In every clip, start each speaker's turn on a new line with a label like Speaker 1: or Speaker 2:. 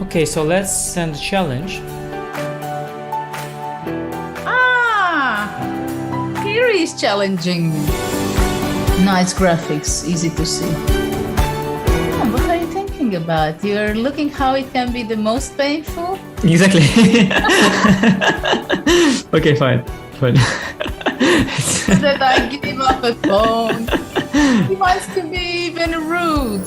Speaker 1: Okay, so let's send a challenge.
Speaker 2: Here is challenging. Nice graphics, easy to see. Oh, what are you thinking about? You're looking how it can be the most painful?
Speaker 1: Exactly. Okay, fine.
Speaker 2: That I give up a phone. He wants to be even rude.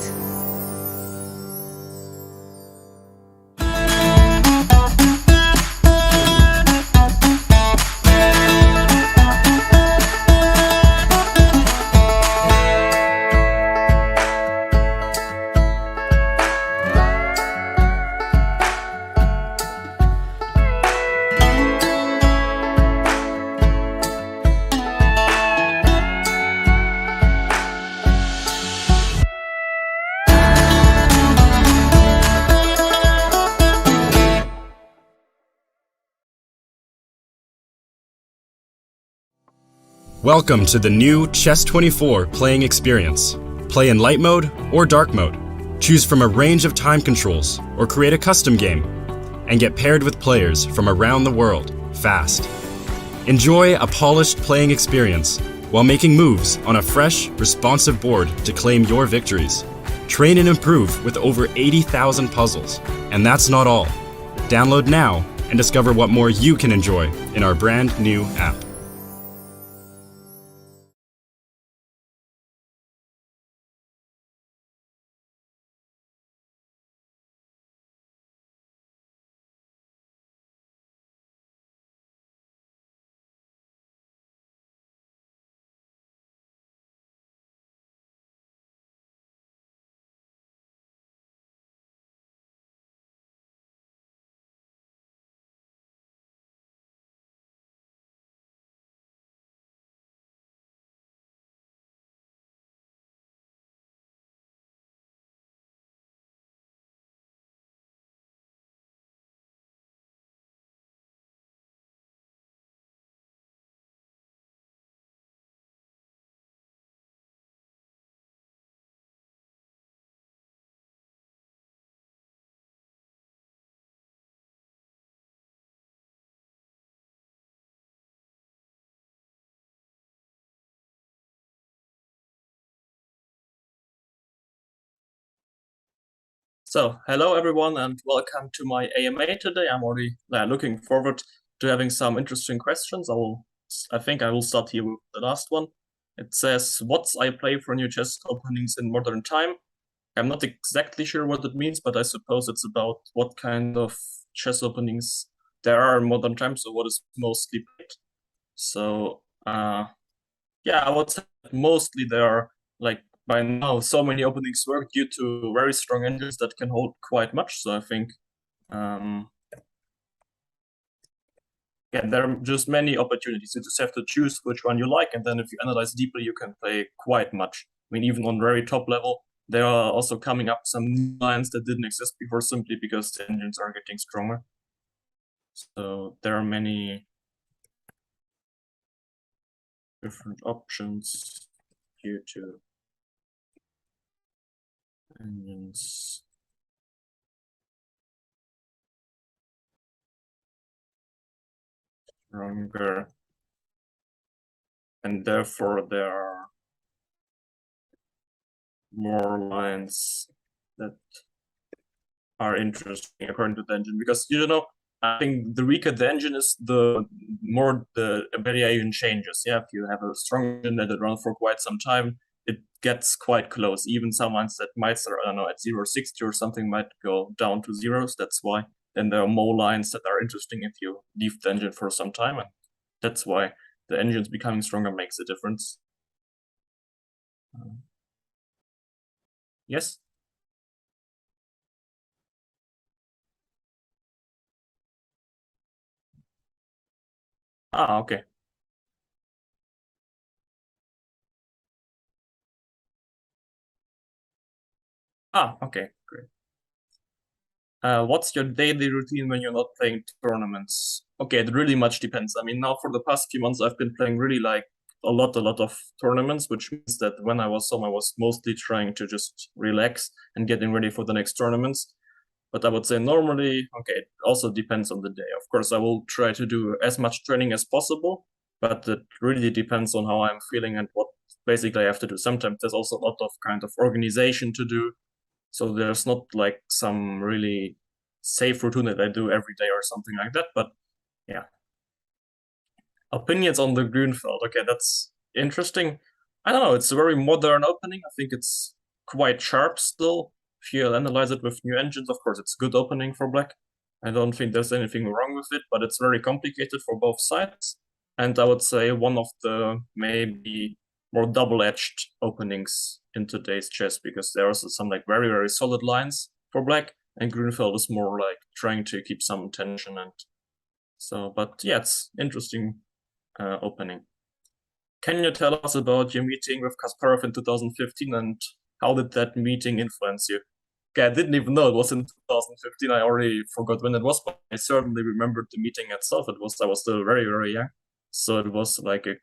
Speaker 3: Welcome to the new Chess24 playing experience. Play in light mode or dark mode. Choose from a range of time controls or create a custom game and get paired with players from around the world fast. Enjoy a polished playing experience while making moves on a fresh, responsive board to claim your victories. Train and improve with over 80,000 puzzles. And that's not all. Download now and discover what more you can enjoy in our brand new app.
Speaker 4: So, hello everyone and welcome to my AMA today. I'm already looking forward to having some interesting questions. I think I will start here with the last one. It says, what's I play for new chess openings in modern time? I'm not exactly sure what it means, but I suppose it's about what kind of chess openings there are in modern times, or what is mostly played. So, yeah, I would say mostly there are, like, by now so many openings work due to very strong engines that can hold quite much. So I think yeah, there are just many opportunities. You just have to choose which one you like, and then if you analyze deeply, you can play quite much. I mean, even on very top level, there are also coming up some new lines that didn't exist before simply because the engines are getting stronger. So there are many different options due to engines. Stronger, and therefore there are more lines that are interesting according to the engine, because I think the weaker the engine is, the more the variation changes. Yeah, if you have a strong engine that runs for quite some time, it gets quite close. Even some lines that might start, I don't know, at 0.60 or something might go down to zeros. That's why then there are more lines that are interesting if you leave the engine for some time, and that's why the engines becoming stronger makes a difference. Yes? Okay. Okay, great. What's your daily routine when you're not playing tournaments? Okay, it really much depends. I mean, now for the past few months, I've been playing really like a lot of tournaments, which means that when I was home, I was mostly trying to just relax and getting ready for the next tournaments. But I would say normally, okay, it also depends on the day. Of course, I will try to do as much training as possible, but it really depends on how I'm feeling and what basically I have to do. Sometimes there's also a lot of kind of organization to do. So there's not like some really safe routine that I do every day or something like that. But yeah. Opinions on the Grünfeld. Okay, that's interesting. I don't know, it's a very modern opening. I think it's quite sharp still. If you analyze it with new engines, of course, it's a good opening for black. I don't think there's anything wrong with it, but it's very complicated for both sides. And I would say one of the maybe more double-edged openings in today's chess, because there are also some like very, very solid lines for black, and Grünfeld is more like trying to keep some tension. And so, but yeah, it's interesting opening. Can you tell us about your meeting with Kasparov in 2015 and how did that meeting influence you? Okay, I didn't even know it was in 2015. I already forgot when it was, but I certainly remembered the meeting itself. I was still very, very young. So it was like a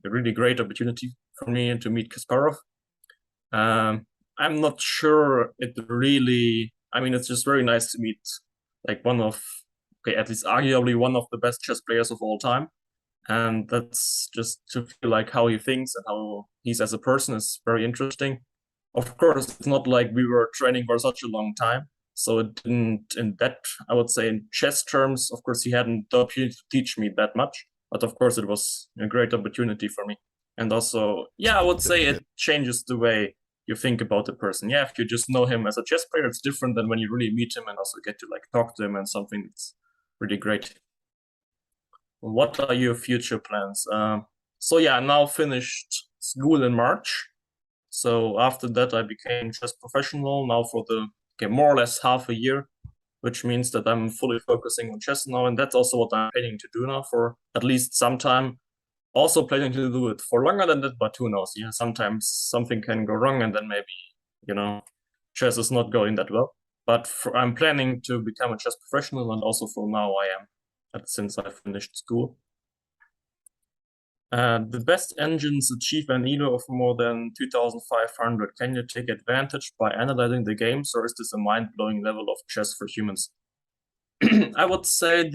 Speaker 4: really great opportunity for me to meet Kasparov. I'm not sure it really, I mean, it's just very nice to meet like one of, okay, at least arguably one of the best chess players of all time. And that's just to feel like how he thinks and how he's as a person is very interesting. Of course, it's not like we were training for such a long time, so it didn't, in that, I would say in chess terms, of course, he hadn't the opportunity to teach me that much, but of course it was a great opportunity for me. And also, yeah, I would say it changes the way you think about the person. Yeah, if you just know him as a chess player, it's different than when you really meet him and also get to like talk to him and something that's really great. What are your future plans? So yeah, I now finished school in March. So after that, I became chess professional now for the more or less half a year, which means that I'm fully focusing on chess now. And that's also what I'm planning to do now for at least some time. Also planning to do it for longer than that, but who knows? Yeah, sometimes something can go wrong and then maybe, chess is not going that well. But I'm planning to become a chess professional, and also for now I am, since I finished school. The best engines achieve an elo of more than 2,500. Can you take advantage by analyzing the games, or is this a mind-blowing level of chess for humans? I would say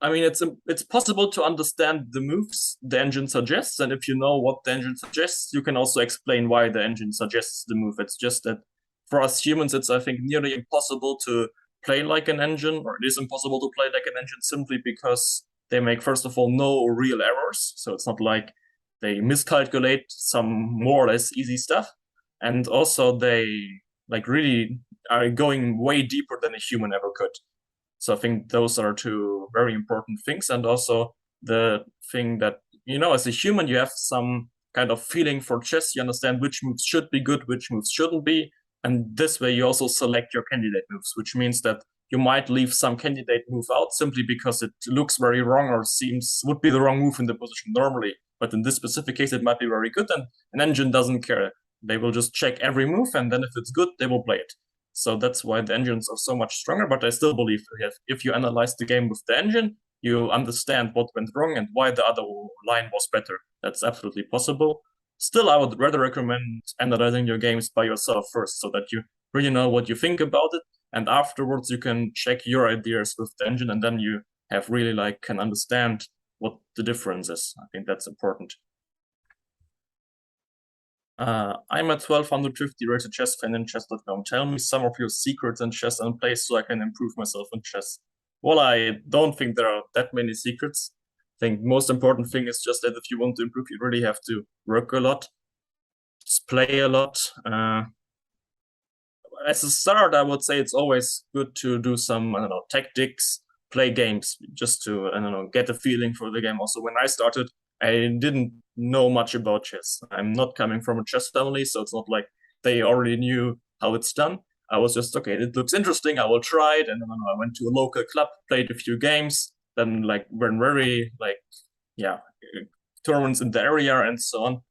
Speaker 4: it's possible to understand the moves the engine suggests, and if you know what the engine suggests, you can also explain why the engine suggests the move. It's just that for us humans, it's, I think, nearly impossible to play like an engine, or it is impossible to play like an engine simply because they make, first of all, no real errors. So it's not like they miscalculate some more or less easy stuff. And also they like really are going way deeper than a human ever could. So I think those are two very important things. And also the thing that, as a human, you have some kind of feeling for chess. You understand which moves should be good, which moves shouldn't be. And this way you also select your candidate moves, which means that you might leave some candidate move out simply because it looks very wrong or would be the wrong move in the position normally. But in this specific case, it might be very good, and an engine doesn't care. They will just check every move, and then if it's good, they will play it. So that's why the engines are so much stronger. But I still believe if you analyze the game with the engine, you understand what went wrong and why the other line was better. That's absolutely possible. Still, I would rather recommend analyzing your games by yourself first, so that you really know what you think about it. And afterwards, you can check your ideas with the engine, and then you have really can understand what the difference is. I think that's important. I'm at 1250 rated chess fan in chess.com. Tell me some of your secrets in chess and play so I can improve myself in chess. Well, I don't think there are that many secrets. I think most important thing is just that if you want to improve, you really have to work a lot, just play a lot. As a start, I would say it's always good to do some, tactics, play games, just to, get a feeling for the game. Also, when I started, I didn't know much about chess. I'm not coming from a chess family, so it's not like they already knew how it's done. I was just, okay, it looks interesting, I will try it. And then I went to a local club, played a few games, then were very, tournaments in the area and so on.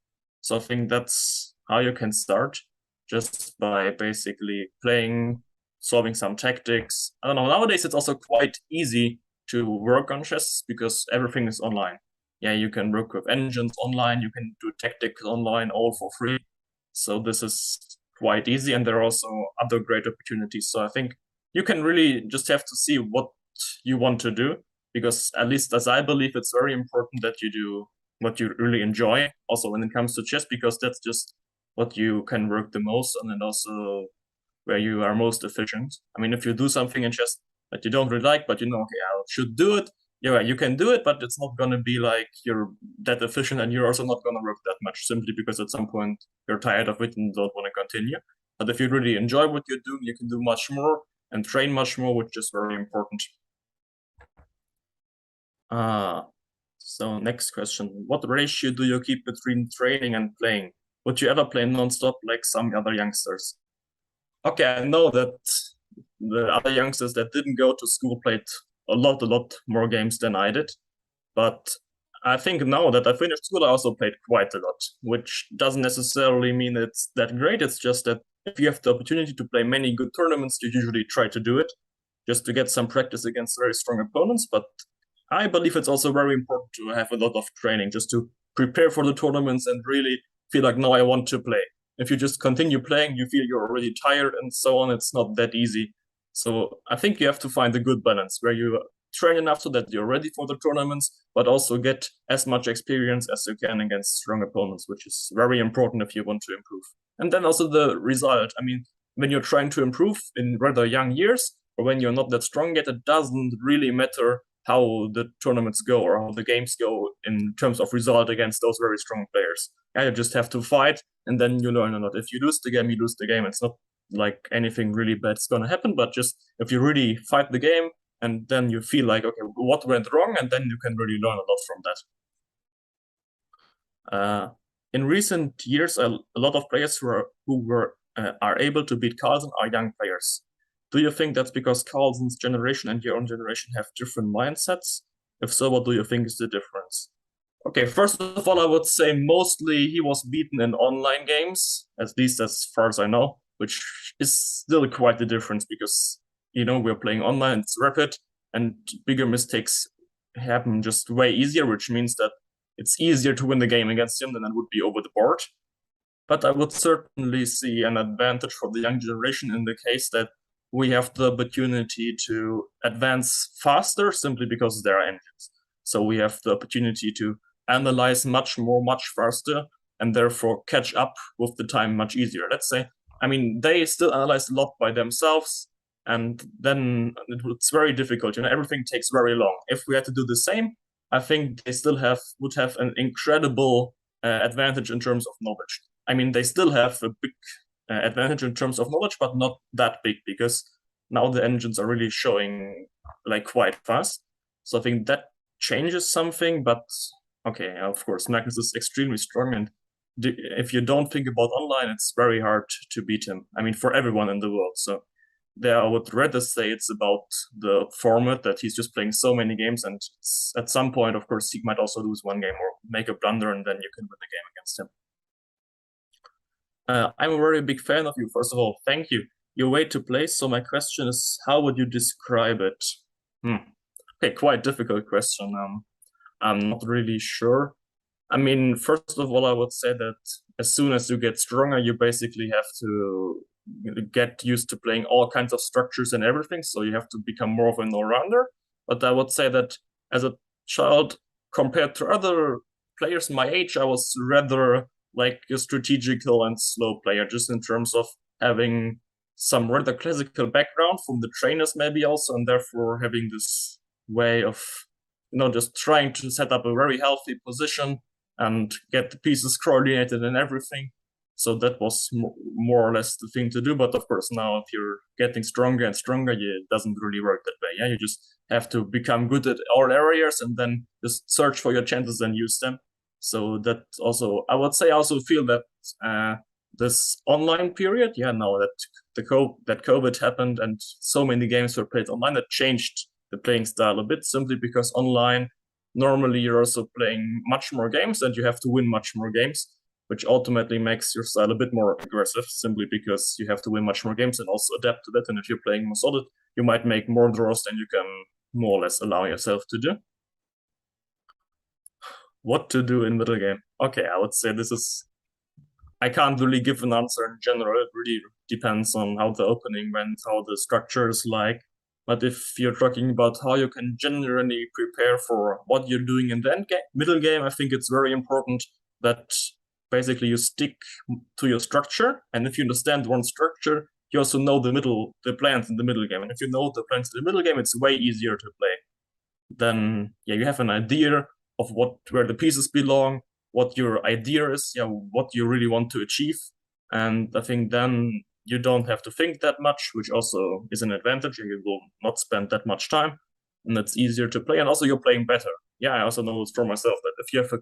Speaker 4: So I think that's how you can start, just by basically playing, solving some tactics. I don't know, nowadays it's also quite easy to work on chess because everything is online. Yeah, you can work with engines online, you can do tactics online, all for free. So this is quite easy, and there are also other great opportunities. So I think you can really just have to see what you want to do, because at least as I believe, it's very important that you do what you really enjoy also when it comes to chess, because that's just what you can work the most on and also where you are most efficient. I mean, if you do something in chess that you don't really like, but you know, okay, I should do it, yeah, you can do it, but it's not going to be like you're that efficient, and you're also not going to work that much simply because at some point you're tired of it and don't want to continue. But if you really enjoy what you're doing, you can do much more and train much more, which is very important. So next question. What ratio do you keep between training and playing? Would you ever play non-stop like some other youngsters? Okay, I know that the other youngsters that didn't go to school played a lot more games than I did. But I think now that I finished school, I also played quite a lot, which doesn't necessarily mean it's that great. It's just that if you have the opportunity to play many good tournaments, you usually try to do it just to get some practice against very strong opponents. But I believe it's also very important to have a lot of training just to prepare for the tournaments and really feel like, now I want to play. If you just continue playing, you feel you're already tired and so on. It's not that easy. So I think you have to find a good balance where you train enough so that you're ready for the tournaments, but also get as much experience as you can against strong opponents, which is very important if you want to improve. And then also the result. I mean, when you're trying to improve in rather young years, or when you're not that strong yet, it doesn't really matter how the tournaments go or how the games go in terms of result against those very strong players. Yeah, you just have to fight, and then you learn a lot. If you lose the game, you lose the game. It's not like anything really bad's going to happen, but just if you really fight the game, and then you feel like, okay, what went wrong? And then you can really learn a lot from that. In recent years, a lot of players who are able to beat Carlsen are young players. Do you think that's because Carlsen's generation and your own generation have different mindsets? If so, what do you think is the difference? Okay, first of all, I would say mostly he was beaten in online games, at least as far as I know, which is still quite the difference because, you know, we're playing online, it's rapid, and bigger mistakes happen just way easier, which means that it's easier to win the game against him than it would be over the board. But I would certainly see an advantage for the young generation in the case that we have the opportunity to advance faster simply because there are engines. So we have the opportunity to analyze much more, much faster, and therefore catch up with the time much easier. Let's say, I mean, they still analyze a lot by themselves, and then it's very difficult. You know, everything takes very long. If we had to do the same, I think they still would have an incredible advantage in terms of knowledge. I mean, they still have a big advantage in terms of knowledge, but not that big because now the engines are really showing like quite fast. So I think that changes something, but okay, of course, Magnus is extremely strong, and if you don't think about online, it's very hard to beat him. I mean, for everyone in the world. So there, I would rather say it's about the format that he's just playing so many games, and at some point, of course, he might also lose one game or make a blunder, and then you can win the game against him. I'm a very big fan of you. First of all, thank you. Your way to play. So my question is, how would you describe it? Okay, quite difficult question. I'm not really sure. I mean, first of all, I would say that as soon as you get stronger, you basically have to get used to playing all kinds of structures and everything. So you have to become more of an all-rounder. But I would say that as a child, compared to other players my age, I was rather like a strategical and slow player, just in terms of having some rather classical background from the trainers maybe also, and therefore having this way of, you know, just trying to set up a very healthy position and get the pieces coordinated and everything. So that was more or less the thing to do. But of course, now if you're getting stronger and stronger, it doesn't really work that way. Yeah, you just have to become good at all areas and then just search for your chances and use them. So that also, I would say, I also feel that this online period, now that COVID happened and so many games were played online, that changed the playing style a bit, simply because online, normally you're also playing much more games and you have to win much more games, which ultimately makes your style a bit more aggressive, simply because you have to win much more games and also adapt to that. And if you're playing more solid, you might make more draws than you can more or less allow yourself to do. What to do in middle game? Okay, I would say this is I can't really give an answer in general. It really depends on how the opening went, how the structure is like. But if you're talking about how you can generally prepare for what you're doing in the middle game, I think it's very important that basically you stick to your structure. And if you understand one structure, you also know the plans in the middle game. And if you know the plans in the middle game, it's way easier to play. Then yeah, you have an idea of where the pieces belong, what your idea is, what you really want to achieve. And I think then you don't have to think that much, which also is an advantage. You will not spend that much time, and it's easier to play. And also you're playing better. Yeah, I also know it's for myself that if you have a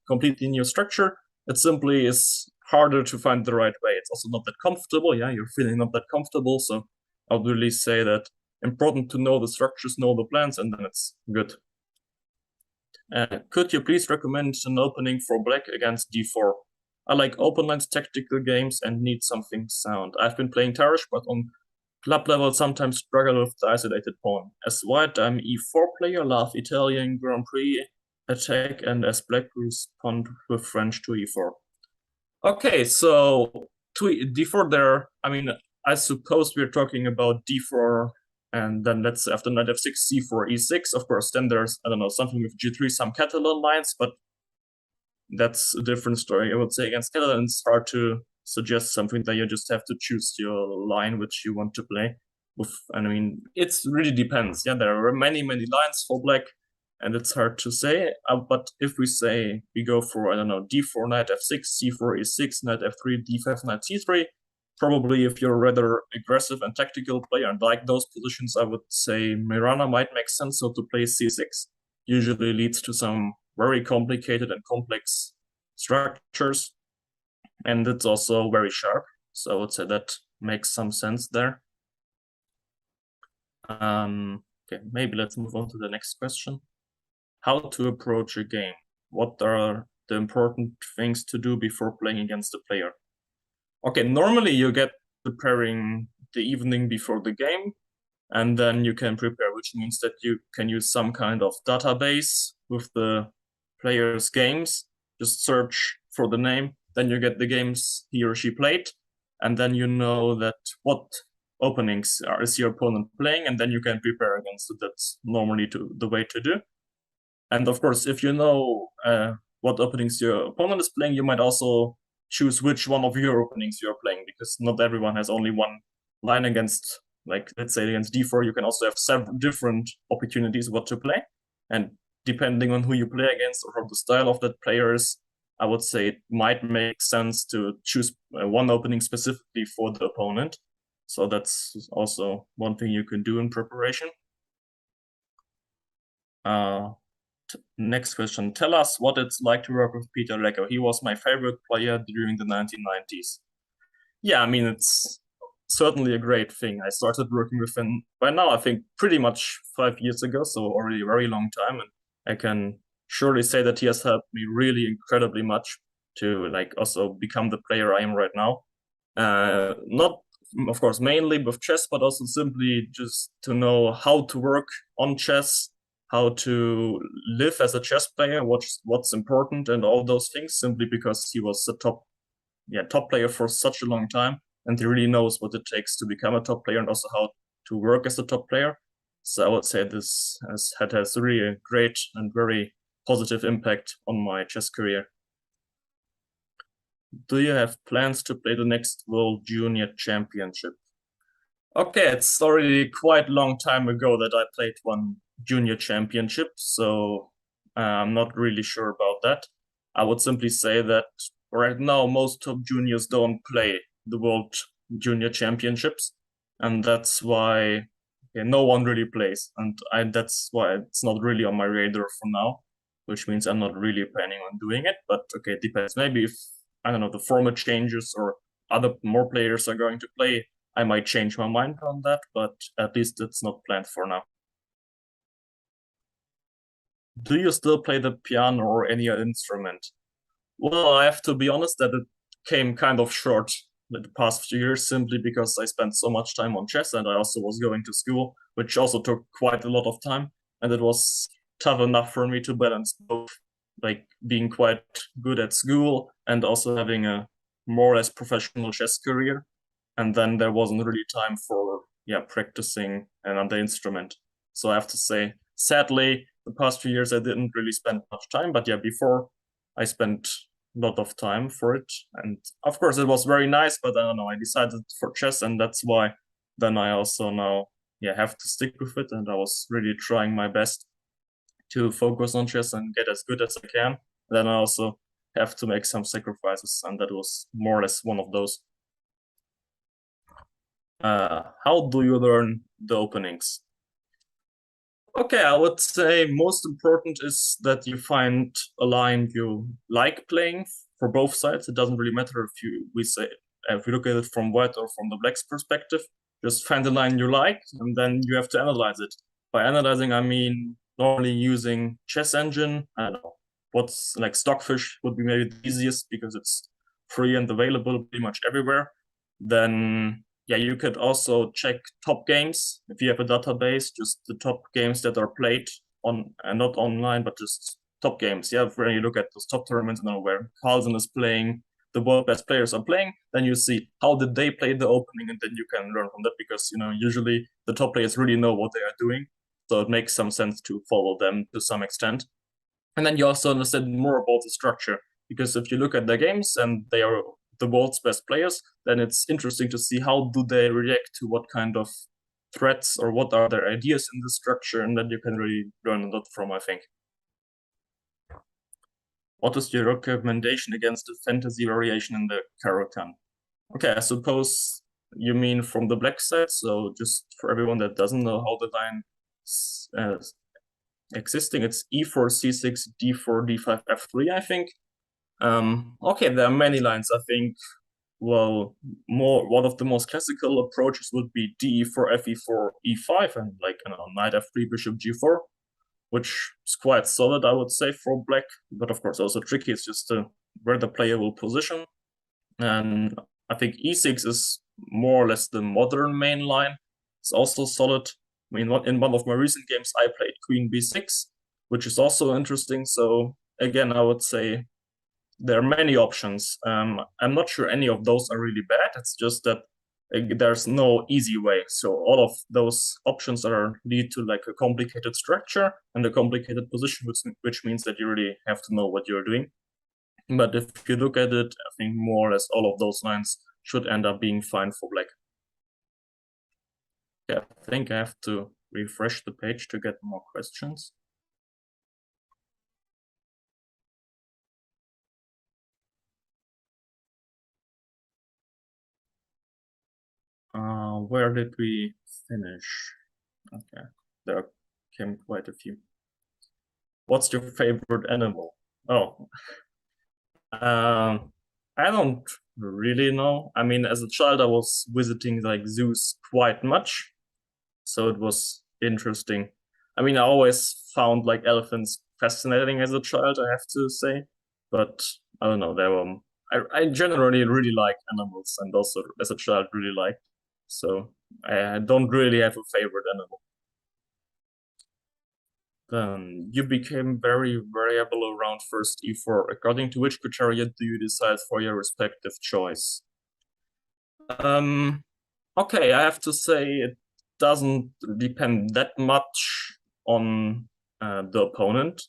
Speaker 4: completely new structure, it simply is harder to find the right way. It's also not that comfortable. Yeah, you're feeling not that comfortable. So I would really say that important to know the structures, know the plans, and then it's good. Could you please recommend an opening for black against d4? I like open lines tactical games and need something sound. I've been playing Tarish, but on club level sometimes struggle with the isolated pawn. As white, I'm e4 player, love Italian Grand Prix attack, and as black, respond with French to e4. Okay, so to d4 there, I mean, I suppose we're talking about d4, and then let's say after knight f6, c4, e6. Of course, then there's, I don't know, something with g3, some Catalan lines, but that's a different story. I would say against Catalan, it's hard to suggest something that you just have to choose your line which you want to play with. I mean, it really depends. Yeah, there are many lines for black, and it's hard to say. But if we say we go for, I don't know, d4, knight f6, c4, e6, knight f3, d5, knight c3, probably if you're a rather aggressive and tactical player and like those positions, I would say Mirana might make sense. So to play c6 usually leads to some very complicated and complex structures, and it's also very sharp. So I would say that makes some sense there. Okay, maybe let's move on to the next question. How to approach a game? What are the important things to do before playing against a player? Okay, normally you get preparing the evening before the game, and then you can prepare, which means that you can use some kind of database with the player's games. Just search for the name, then you get the games he or she played, and then you know that what openings is your opponent playing, and then you can prepare against it. That's normally the way to do. And of course, if you know what openings your opponent is playing, you might also choose which one of your openings you're playing, because not everyone has only one line against, like, let's say against d4, you can also have several different opportunities what to play. And depending on who you play against or the style of that player is, I would say it might make sense to choose one opening specifically for the opponent. So that's also one thing you can do in preparation. Next question. Tell us what it's like to work with Peter Lecker. He was my favorite player during the 1990s. Yeah, I mean, it's certainly a great thing. I started working with him by now, I think pretty much 5 years ago, so already a very long time. And I can surely say that he has helped me really incredibly much to like also become the player I am right now. Not, of course, mainly with chess, but also simply just to know how to work on chess, how to live as a chess player, what's important, and all those things, simply because he was a top player for such a long time, and he really knows what it takes to become a top player and also how to work as a top player. So I would say this has really a great and very positive impact on my chess career. Do you have plans to play the next World Junior Championship? Okay, it's already quite a long time ago that I played one junior championship, so I'm not really sure about that. I would simply say that right now most top juniors don't play the World Junior Championships, and that's why no one really plays, and that's why it's not really on my radar for now, which means I'm not really planning on doing it. But okay, it depends. Maybe if, I don't know, the format changes or more players are going to play, I might change my mind on that, but at least it's not planned for now. Do you still play the piano or any other instrument? Well, I have to be honest that it came kind of short the past few years, simply because I spent so much time on chess, and I also was going to school, which also took quite a lot of time, and it was tough enough for me to balance both, like being quite good at school and also having a more or less professional chess career, and then there wasn't really time for practicing another instrument. So I have to say, sadly, the past few years I didn't really spend much time, but before I spent a lot of time for it, and of course it was very nice, but I don't know, I decided for chess, and that's why then I also now have to stick with it, and I was really trying my best to focus on chess and get as good as I can. Then I also have to make some sacrifices, and that was more or less one of those. How do you learn the openings? Okay, I would say most important is that you find a line you like playing for both sides. It doesn't really matter if you look at it from white or from the black's perspective. Just find the line you like, and then you have to analyze it. By analyzing, I mean normally using Chess Engine. I don't know, what's like Stockfish would be maybe the easiest because it's free and available pretty much everywhere. Then you could also check top games if you have a database, just the top games that are played on, not online, but just top games. When you look at those top tournaments, where Carlsen is playing, the world best players are playing, then you see how did they play the opening, and then you can learn from that because usually the top players really know what they are doing, so it makes some sense to follow them to some extent. And then you also understand more about the structure, because if you look at their games and they are the world's best players, then it's interesting to see how do they react to what kind of threats or what are their ideas in the structure, and then you can really learn a lot from, I think. What is your recommendation against the fantasy variation in the Caro-Kann? Okay, I suppose you mean from the black side, so just for everyone that doesn't know how the line is existing, it's e4, c6, d4, d5, f3, I think. Okay, there are many lines. I think, well, one of the most classical approaches would be d4, fe4, e5, and knight f3, bishop g4, which is quite solid, I would say, for black, but of course also tricky. It's just where the player will position. And I think e6 is more or less the modern main line. It's also solid. I mean, in one of my recent games, I played queen b6, which is also interesting. So again, I would say there are many options. I'm not sure any of those are really bad. It's just that there's no easy way. So all of those options lead to like a complicated structure and a complicated position, which means that you really have to know what you're doing. But if you look at it, I think more or less all of those lines should end up being fine for black. Yeah, I think I have to refresh the page to get more questions. Where did we finish? Okay, there came quite a few. What's your favorite animal? Oh, I don't really know. I mean, as a child, I was visiting like zoos quite much, so it was interesting. I mean, I always found like elephants fascinating as a child, I have to say, but I don't know. I generally really like animals, and also as a child really liked. So I don't really have a favorite animal. Then you became very variable around first e4. According to which criteria do you decide for your respective choice? Okay, I have to say it doesn't depend that much on the opponent.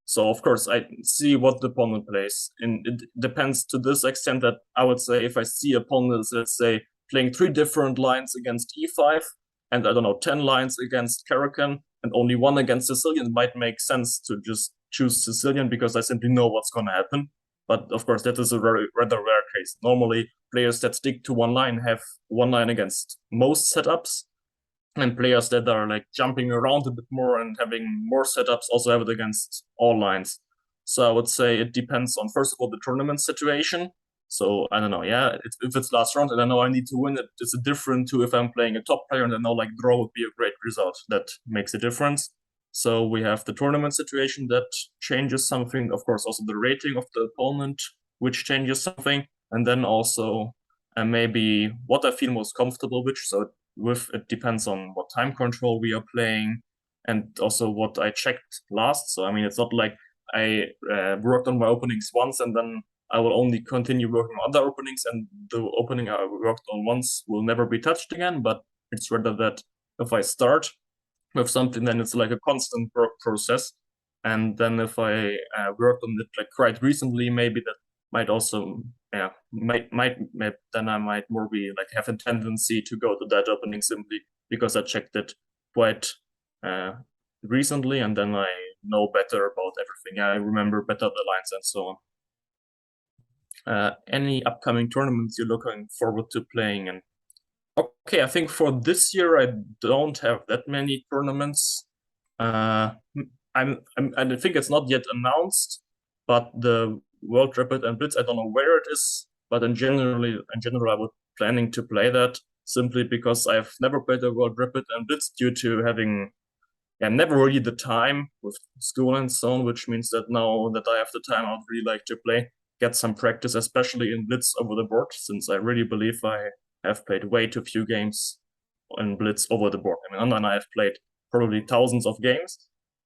Speaker 4: So of course I see what the opponent plays, and it depends to this extent that I would say if I see opponents, let's say, playing 3 different lines against e5, and I don't know, 10 lines against Caro-Kann, and only 1 against Sicilian, it might make sense to just choose Sicilian because I simply know what's going to happen. But of course, that is a rather rare case. Normally, players that stick to one line have one line against most setups, and players that are like jumping around a bit more and having more setups also have it against all lines. So I would say it depends on, first of all, the tournament situation. So I don't know, if it's last round and I know I need to win it, it's different to if I'm playing a top player and I know like draw would be a great result. That makes a difference. So we have the tournament situation that changes something. Of course, also the rating of the opponent, which changes something. And then also maybe what I feel most comfortable with. So it depends on what time control we are playing and also what I checked last. So I mean, it's not like I worked on my openings once and then I will only continue working on other openings, and the opening I worked on once will never be touched again. But it's rather that if I start with something, then it's like a constant work process. And then if I worked on it like quite recently, maybe that might also then I might more be like have a tendency to go to that opening simply because I checked it quite recently, and then I know better about everything. I remember better the lines and so on. Any upcoming tournaments you're looking forward to playing? And okay, I think for this year I don't have that many tournaments. I think it's not yet announced, but the World Rapid and Blitz, I don't know where it is, but in general I was planning to play that simply because I've never played the World Rapid and Blitz due to having never really the time with school and so on, which means that now that I have the time, I'd really like to get some practice, especially in Blitz over the board, since I really believe I have played way too few games in Blitz over the board. I mean, online I have played probably thousands of games,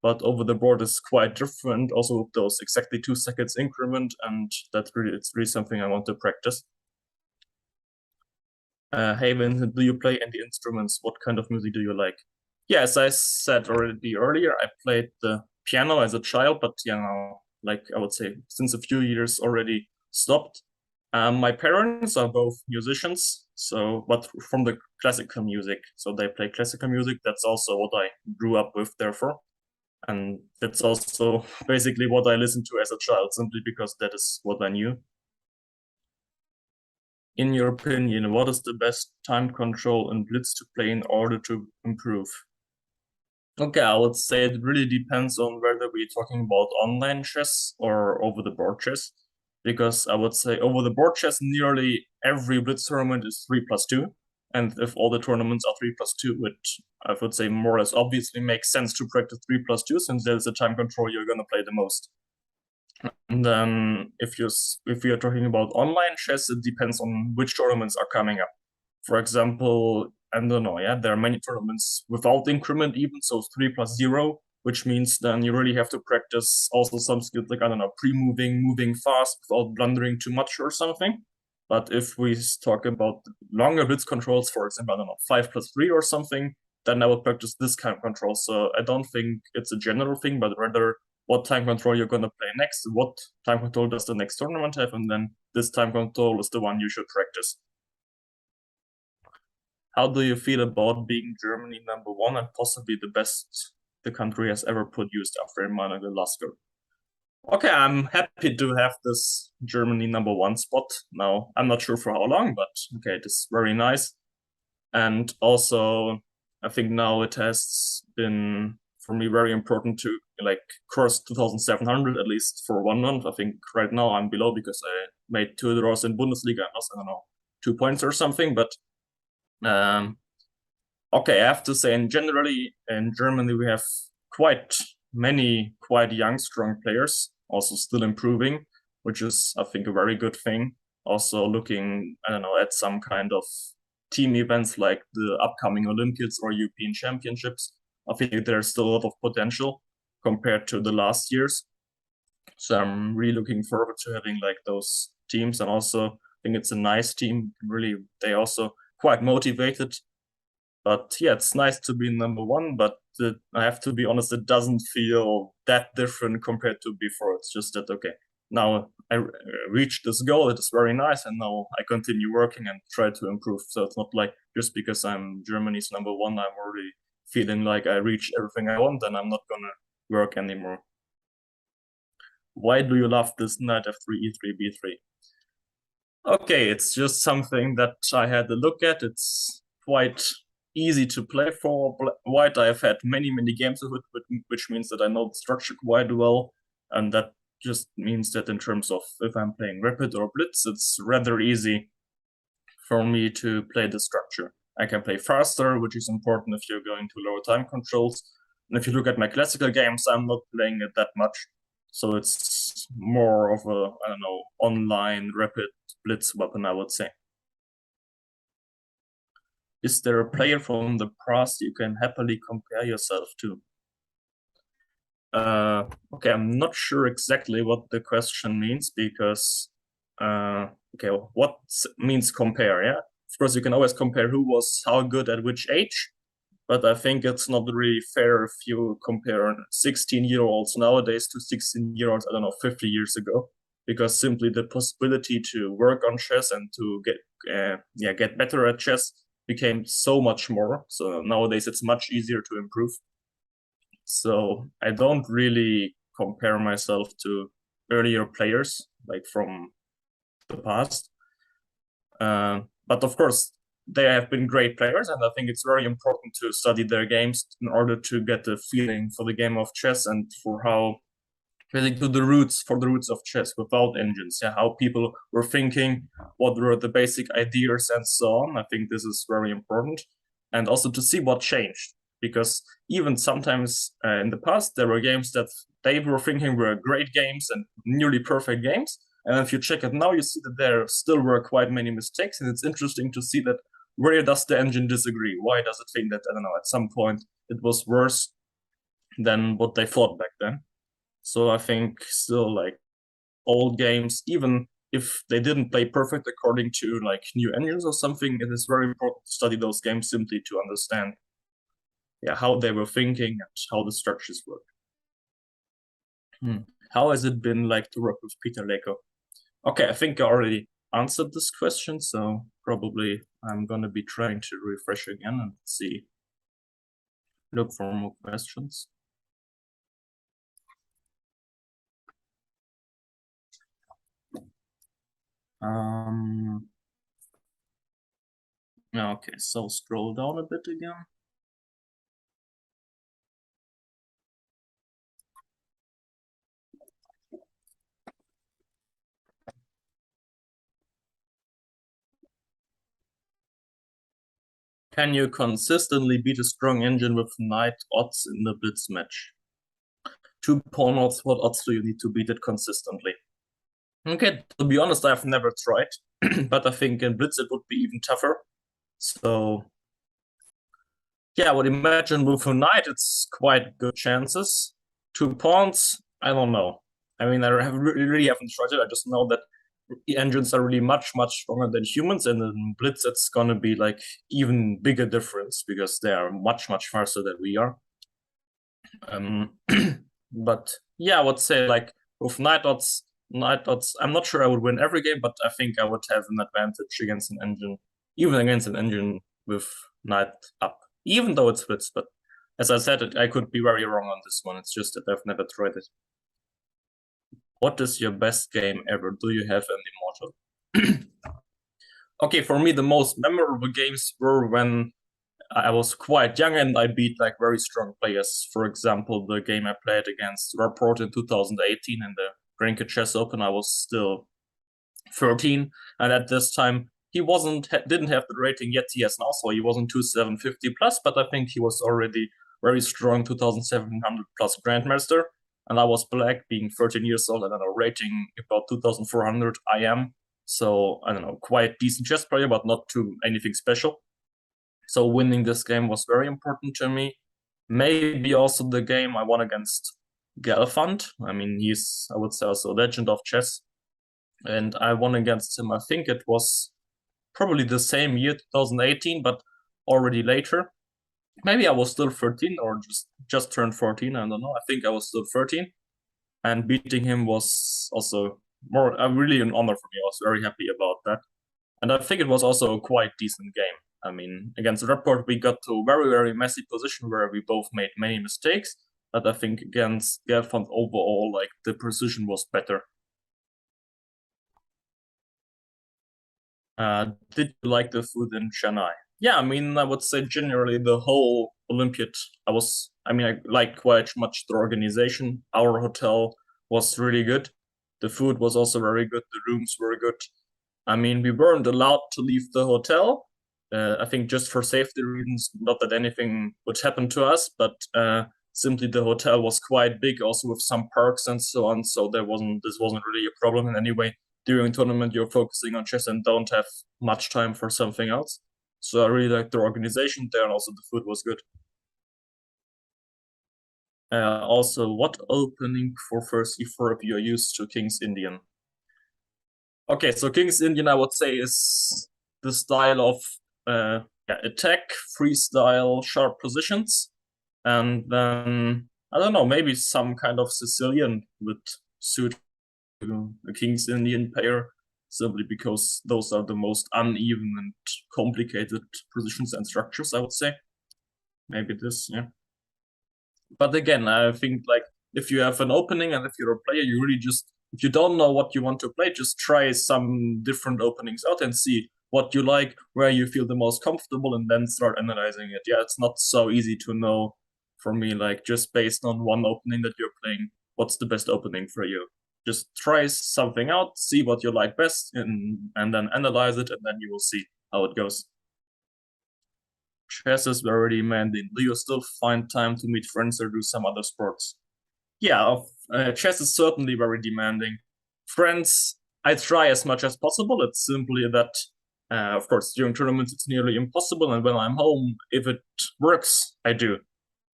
Speaker 4: but over the board is quite different, also with those exactly 2 seconds increment, and it's really something I want to practice. Hey Vincent, do you play any instruments? What kind of music do you like? Yeah, as I said already earlier, I played the piano as a child, but like I would say since a few years already stopped. My parents are both musicians, but from the classical music. So they play classical music. That's also what I grew up with, therefore. And that's also basically what I listened to as a child, simply because that is what I knew. In your opinion, what is the best time control in Blitz to play in order to improve? Okay, I would say it really depends on whether we're talking about online chess or over-the-board chess. Because I would say over-the-board chess, nearly every Blitz tournament is 3+2. And if all the tournaments are 3+2, which I would say more or less obviously makes sense to practice 3+2, since there's a time control you're going to play the most. And then if you're talking about online chess, it depends on which tournaments are coming up. For example, I don't know, there are many tournaments without increment even, so 3+0, which means then you really have to practice also some skills like, I don't know, pre-moving, moving fast without blundering too much or something. But if we talk about longer Blitz controls, for example, I don't know, 5+3 or something, then I would practice this kind of control. So I don't think it's a general thing, but rather what time control you're going to play next, what time control does the next tournament have, and then this time control is the one you should practice. How do you feel about being Germany #1 and possibly the best the country has ever produced after Manuel-Lasker? Okay, I'm happy to have this Germany #1 spot now. I'm not sure for how long, but okay, it is very nice. And also, I think now it has been, for me, very important to like cross 2,700 at least for 1 month. I think right now I'm below because I made 2 draws in Bundesliga and lost, I don't know, 2 points or something, but okay, I have to say, generally in Germany we have quite many quite young, strong players, also still improving, which is, I think, a very good thing. Also looking, I don't know, at some kind of team events like the upcoming Olympiads or European Championships, I think there's still a lot of potential compared to the last years. So I'm really looking forward to having like those teams, and also I think it's a nice team. Really, they also quite motivated. But yeah, it's nice to be #1, but I have to be honest, it doesn't feel that different compared to before. It's just that, okay, now I reached this goal, it is very nice, and now I continue working and try to improve. So it's not like just because I'm Germany's #1, I'm already feeling like I reached everything I want and I'm not gonna work anymore. Why do you love this knight F3, E3, B3? Okay, it's just something that I had a look at. It's quite easy to play for white. I've had many games with it, which means that I know the structure quite well, and that just means that in terms of if I'm playing Rapid or Blitz, it's rather easy for me to play the structure. I can play faster, which is important if you're going to lower time controls. And if you look at my classical games, I'm not playing it that much. So it's more of a, I don't know, online Rapid Blitz weapon, I would say. Is there a player from the past you can happily compare yourself to? Okay, I'm not sure exactly what the question means, because okay, what means compare? Yeah, of course you can always compare who was how good at which age, but I think it's not really fair if you compare 16-year-olds nowadays to 16-year-olds, I don't know, 50 years ago, because simply the possibility to work on chess and to get better at chess became so much more. So nowadays it's much easier to improve. So I don't really compare myself to earlier players like from the past. But of course, they have been great players, and I think it's very important to study their games in order to get a feeling for the game of chess and for how really to the roots of chess without engines. Yeah, how people were thinking, what were the basic ideas, and so on. I think this is very important, and also to see what changed, because even sometimes in the past there were games that they were thinking were great games and nearly perfect games, and if you check it now, you see that there still were quite many mistakes, and it's interesting to see that where does the engine disagree? Why does it think that, I don't know, at some point it was worse than what they thought back then? So I think still like old games, even if they didn't play perfect according to like new engines or something, it is very important to study those games simply to understand how they were thinking and how the structures work. How has it been like to work with Peter Leko? Okay, I think I already answered this question, so probably I'm gonna be trying to refresh again and see, look for more questions. Okay, so scroll down a bit again. Can you consistently beat a strong engine with knight odds in the Blitz match? 2 pawn odds, what odds do you need to beat it consistently? Okay, to be honest, I've never tried, but I think in Blitz it would be even tougher. So, yeah, I would imagine with a knight it's quite good chances. 2 pawns, I don't know. I mean, really haven't tried it. I just know that engines are really much stronger than humans, and in Blitz it's gonna be like even bigger difference because they are much faster than we are. But yeah, I would say like with knight odds, I'm not sure I would win every game, but I think I would have an advantage against an engine, even against an engine with knight up, even though it's Blitz. But as I said, I could be very wrong on this one. It's just that I've never tried it. What is your best game ever? Do you have an immortal? Okay, for me, the most memorable games were when I was quite young and I beat like very strong players. For example, the game I played against Rapport in 2018 in the Grenke Chess Open, I was still 13, and at this time he didn't have the rating yet he has now, so he wasn't 2750 plus, but I think he was already very strong 2700 plus Grandmaster. And I was black, being 13 years old, and I don't know, rating about 2400 IM. So I don't know, quite decent chess player, but not too anything special. So winning this game was very important to me. Maybe also the game I won against Gelfand. I mean, he's, I would say, also a legend of chess. And I won against him, I think it was probably the same year, 2018, but already later. Maybe I was still 13 or just turned 14, I don't know. I think I was still 13. And beating him was also really an honor for me. I was very happy about that. And I think it was also a quite decent game. I mean, against Rapport, we got to a very messy position where we both made many mistakes. But I think against Gelfand overall, like, the precision was better. Did you like the food in Chennai? Yeah, I mean, I would say generally the whole Olympiad, I like quite much the organization. Our hotel was really good. The food was also very good. The rooms were good. I mean, we weren't allowed to leave the hotel. I think just for safety reasons, not that anything would happen to us, but simply the hotel was quite big, also with some parks and so on. So this wasn't really a problem in any way. During tournament, you're focusing on chess and don't have much time for something else. So I really liked the organization there, and also the food was good. Also, what opening for first e4 if you're used to King's Indian? Okay, so King's Indian, I would say, is the style of attack, freestyle, sharp positions, and then I don't know, maybe some kind of Sicilian would suit a King's Indian pair, simply because those are the most uneven and complicated positions and structures, I would say. Maybe this, yeah. But again, I think like if you have an opening and if you're a player, you really just, if you don't know what you want to play, just try some different openings out and see what you like, where you feel the most comfortable, and then start analyzing it. Yeah, it's not so easy to know for me, like just based on one opening that you're playing, what's the best opening for you. Just try something out, see what you like best, and then analyze it, and then you will see how it goes. Chess is very demanding. Do you still find time to meet friends or do some other sports? Yeah, chess is certainly very demanding. Friends, I try as much as possible. It's simply that, of course, during tournaments it's nearly impossible, and when I'm home, if it works, I do.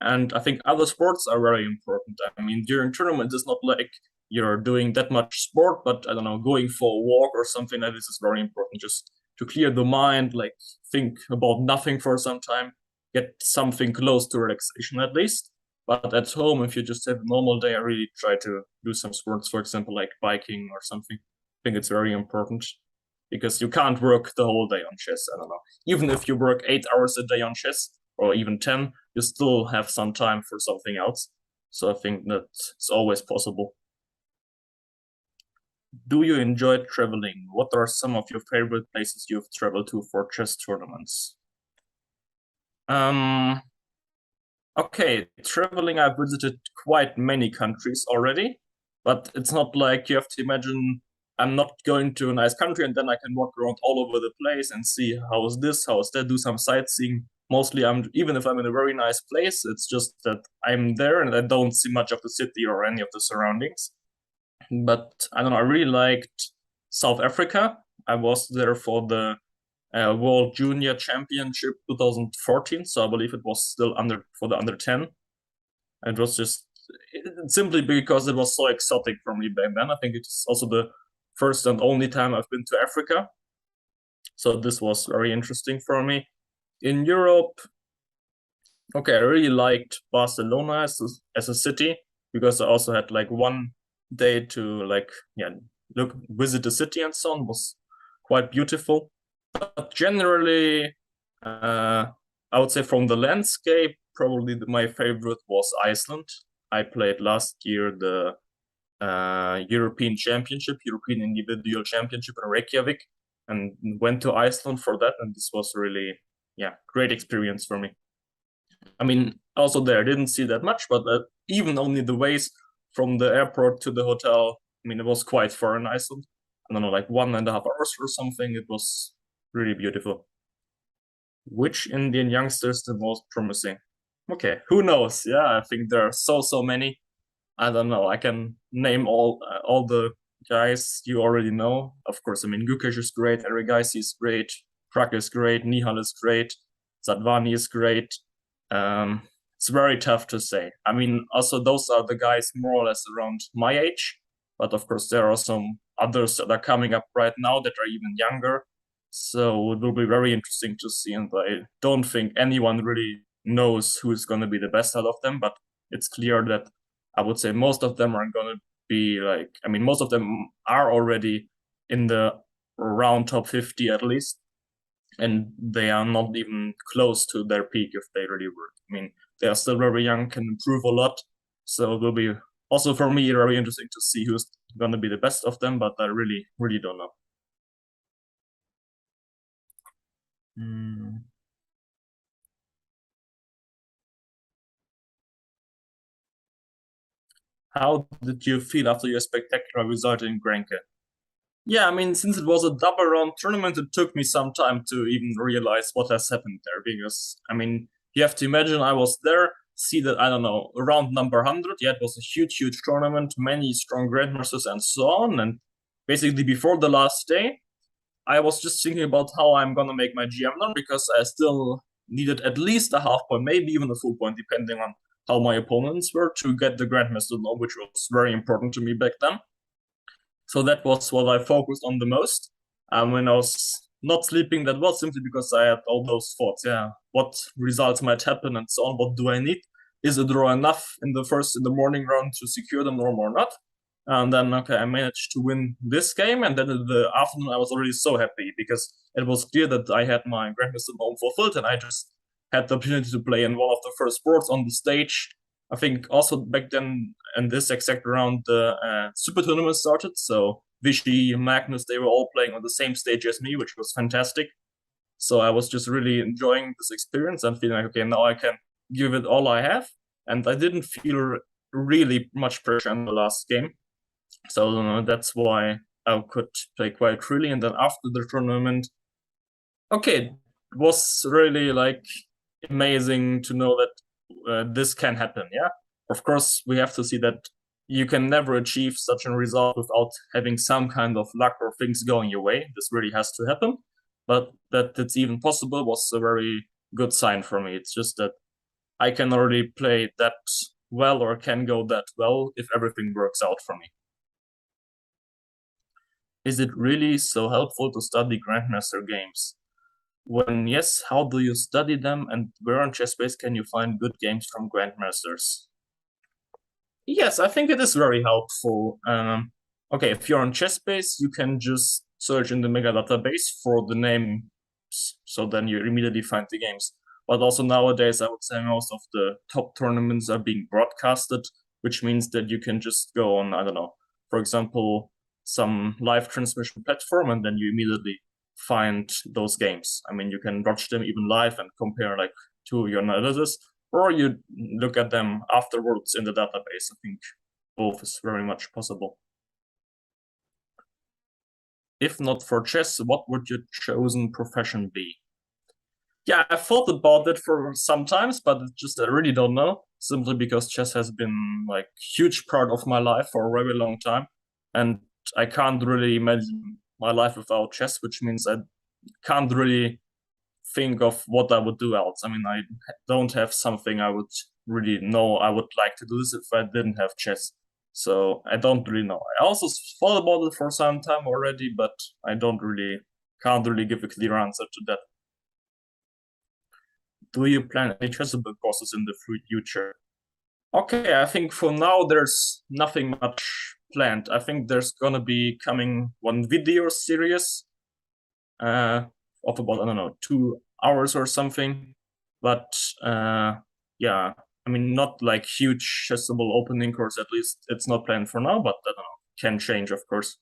Speaker 4: And I think other sports are very important. I mean, during tournaments, it's not like you're doing that much sport, but I don't know, going for a walk or something like this is very important. Just to clear the mind, like think about nothing for some time, get something close to relaxation at least. But at home, if you just have a normal day, I really try to do some sports, for example, like biking or something. I think it's very important because you can't work the whole day on chess. I don't know. Even if you work 8 hours a day on chess or even 10, you still have some time for something else. So I think that it's always possible. Do you enjoy traveling? What are some of your favorite places you've traveled to for chess tournaments? Okay, traveling, I've visited quite many countries already, but it's not like you have to imagine I'm not going to a nice country and then I can walk around all over the place and see how is this, how is that, do some sightseeing. Mostly, even if I'm in a very nice place, it's just that I'm there and I don't see much of the city or any of the surroundings. But I don't know, I really liked South Africa. I was there for the World Junior Championship 2014, so I believe it was still for the under 10. It was just simply because it was so exotic for me back then. I think it's also the first and only time I've been to Africa, so this was very interesting for me. In Europe, okay, I really liked Barcelona as a city because I also had like one day to visit the city and so on. It was quite beautiful. But generally, I would say from the landscape, probably my favorite was Iceland. I played last year the European Individual Championship in Reykjavik and went to Iceland for that. And this was really, great experience for me. I mean, also there, I didn't see that much, but even only the ways from the airport to the hotel, I mean, it was quite far in Iceland. I don't know, like 1.5 hours or something. It was really beautiful. Which Indian youngster is the most promising? Okay, who knows? Yeah, I think there are so many. I don't know. I can name all the guys you already know. Of course, I mean, Gukesh is great, Erigaisi is great, Prak is great, Nihal is great, Sadvani is great. It's very tough to say. I mean, also those are the guys more or less around my age, but of course there are some others that are coming up right now that are even younger. So it will be very interesting to see, and I don't think anyone really knows who is going to be the best out of them, but it's clear that I would say most of them are going to be like, I mean, most of them are already in the round top 50 at least, and they are not even close to their peak if they really work. I mean, they are still very young, can improve a lot, so it will be also for me very interesting to see who's going to be the best of them, but I really don't know. How did you feel after your spectacular result in Grenke? Yeah, I mean, since it was a double round tournament, it took me some time to even realize what has happened there. Because, I mean, you have to imagine I was there, see that, I don't know, around number 100. Yeah, it was a huge tournament, many strong grandmasters and so on. And basically, before the last day, I was just thinking about how I'm gonna make my GM run because I still needed at least a half point, maybe even a full point, depending on how my opponents were, to get the Grandmaster law, which was very important to me back then. So that was what I focused on the most. When I was not sleeping that well, simply because I had all those thoughts. Yeah, what results might happen and so on. What do I need? Is a draw enough in the morning round to secure the norm or not? And then, okay, I managed to win this game. And then in the afternoon, I was already so happy because it was clear that I had my Grandmaster norm fulfilled, and I just had the opportunity to play in one of the first boards on the stage. I think also back then, in this exact round, the Super Tournament started. So Vichy, Magnus, they were all playing on the same stage as me, which was fantastic. So I was just really enjoying this experience and feeling like, okay, now I can give it all I have. And I didn't feel really much pressure in the last game. So that's why I could play quite freely. And then after the tournament, okay, it was really like amazing to know that this can happen. Yeah, of course, we have to see that you can never achieve such a result without having some kind of luck or things going your way. This really has to happen. But that it's even possible was a very good sign for me. It's just that I can already play that well or can go that well if everything works out for me. Is it really so helpful to study Grandmaster games? When yes, how do you study them, and where on ChessBase can you find good games from Grandmasters? Yes, I think it is very helpful. Okay, if you're on ChessBase, you can just search in the mega database for the name, so then you immediately find the games. But also nowadays, I would say most of the top tournaments are being broadcasted, which means that you can just go on, I don't know, for example, some live transmission platform, and then you immediately find those games. I mean, you can watch them even live and compare like to your analysis, or you look at them afterwards in the database. I think both is very much possible. If not for chess, what would your chosen profession be? Yeah, I thought about it for some times, but it's just I really don't know. Simply because chess has been like huge part of my life for a very long time, and I can't really imagine my life without chess, which means I can't really think of what I would do else. I mean, I don't have something I would really know I would like to do this if I didn't have chess. So I don't really know. I also thought about it for some time already, but I can't really give a clear answer to that. Do you plan any chessable courses in the future? Okay, I think for now there's nothing much planned. I think there's gonna be coming one video series of about, I don't know, 2 hours or something. But yeah, I mean, not like huge chessable opening course, at least it's not planned for now, but I don't know, can change, of course.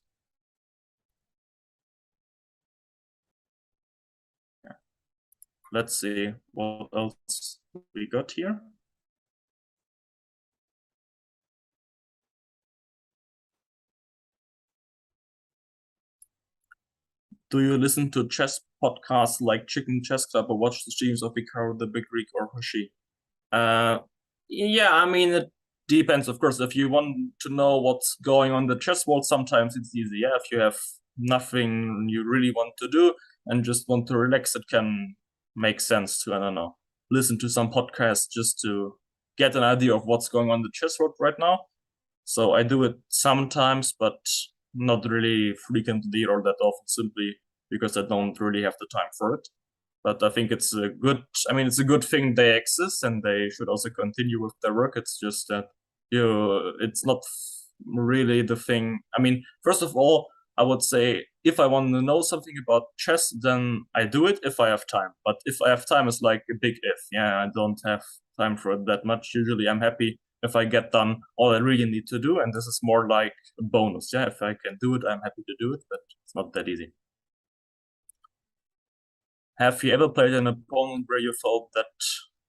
Speaker 4: Yeah. Let's see what else we got here. Do you listen to chess podcasts like Chicken Chess Club or watch the streams of Vicar, the Big Rig, or Hoshi? Yeah, I mean, it depends, of course. If you want to know what's going on the chess world, sometimes it's easy. Yeah, if you have nothing you really want to do and just want to relax, it can make sense to, I don't know, listen to some podcasts just to get an idea of what's going on in the chess world right now. So I do it sometimes, but not really frequently or that often, simply because I don't really have the time for it. But I think it's a good thing they exist, and they should also continue with their work. It's just that it's not really the thing. I mean, first of all, I would say if I want to know something about chess, then I do it if I have time. But if I have time, it's like a big if. Yeah, I don't have time for it that much. Usually I'm happy if I get done all I really need to do, and this is more like a bonus. Yeah, if I can do it, I'm happy to do it, but it's not that easy. Have you ever played an opponent where you felt that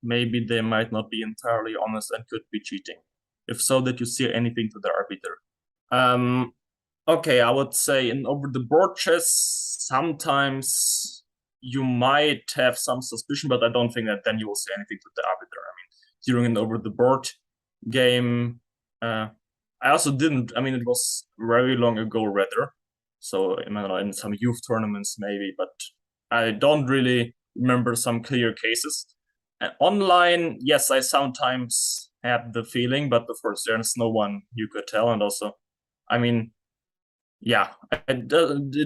Speaker 4: maybe they might not be entirely honest and could be cheating? If so, did you see anything to the arbiter? Okay, I would say in over the board chess, sometimes you might have some suspicion, but I don't think that then you will say anything to the arbiter. I mean, during an over the board game, I also didn't. I mean, it was very long ago, rather. So I don't know, in some youth tournaments maybe, but I don't really remember some clear cases. Online, yes, I sometimes had the feeling, but of course there's no one you could tell. And also, I mean, Yeah, it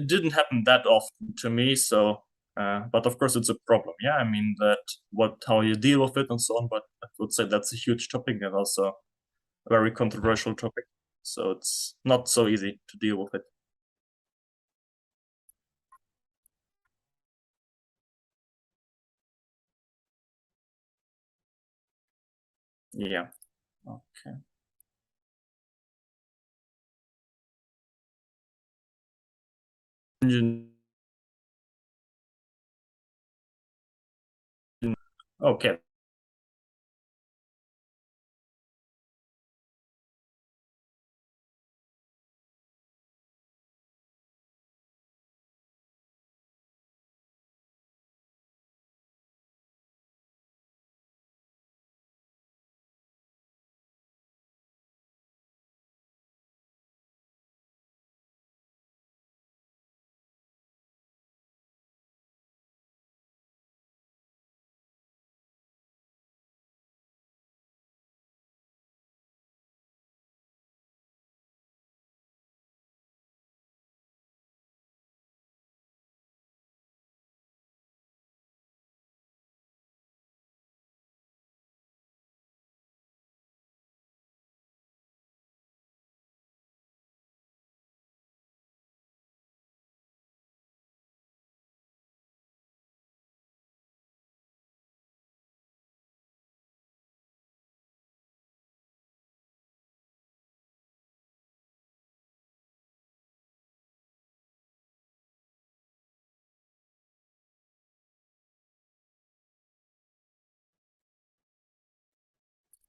Speaker 4: didn't happen that often to me, so but of course it's a problem. Yeah, I mean how you deal with it and so on, but I would say that's a huge topic and also a very controversial topic. So it's not so easy to deal with it. Yeah. Okay. Okay.